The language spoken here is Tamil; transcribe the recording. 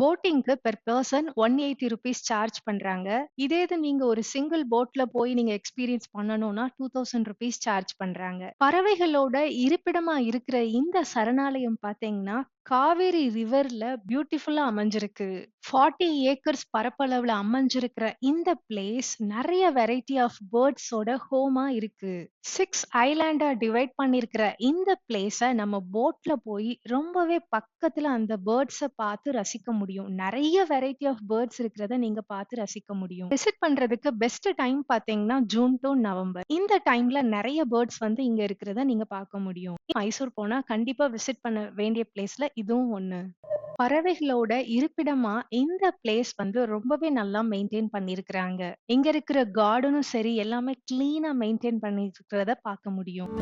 போட்டிங்க்கு பெர் பெர்சன் ₹180 சார்ஜ் பண்றாங்க. இதே இது நீங்க ஒரு சிங்கிள் போட்ல போய் நீங்க எக்ஸ்பீரியன்ஸ் பண்ணணும்னா ₹2000 சார்ஜ் பண்றாங்க. பறவைகளோட இருப்பிடமா இருக்கிற இந்த சரணாலயம் பார்த்தீங்கன்னா, காவேரி ரிவர்ல பியூட்டிஃபுல்லா அமைஞ்சிருக்கு. 40 ஏக்கர்ஸ் பரப்பளவுல அமைஞ்சிருக்கிற இந்த பிளேஸ் நெறைய வெரைட்டி ஆஃப் பேர்ட்ஸோட ஹோமா இருக்கு. 6 ஐலேண்டா டிவைட் பண்ணியிருக்கிற இந்த பிளேஸ நம்ம போட்ல போய் ரொம்பவே பக்கத்துல அந்த பேர்ட்ஸ பார்த்து ரசிக்க முடியும். நெறைய வெரைட்டி ஆஃப் பேர்ட்ஸ் இருக்கிறத நீங்க பார்த்து ரசிக்க முடியும். விசிட் பண்றதுக்கு பெஸ்ட் டைம் பார்த்தீங்கன்னா, ஜூன் டூ நவம்பர். இந்த டைம்ல நெறைய பேர்ட்ஸ் வந்து இங்க இருக்கிறத நீங்க பார்க்க முடியும். மைசூர் போனா கண்டிப்பா விசிட் பண்ண வேண்டிய பிளேஸ்ல இதுவும் ஒண்ணு. பறவைகளோட இருப்பிடமா இந்த பிளேஸ் வந்து ரொம்பவே நல்லா மெயின்டெயின் பண்ணியிருக்கிறாங்க. இங்க இருக்கிற கார்டனும் சரி, எல்லாமே கிளீனா மெயின்டெயின் பண்ணியிருக்கிறத பார்க்க முடியும்.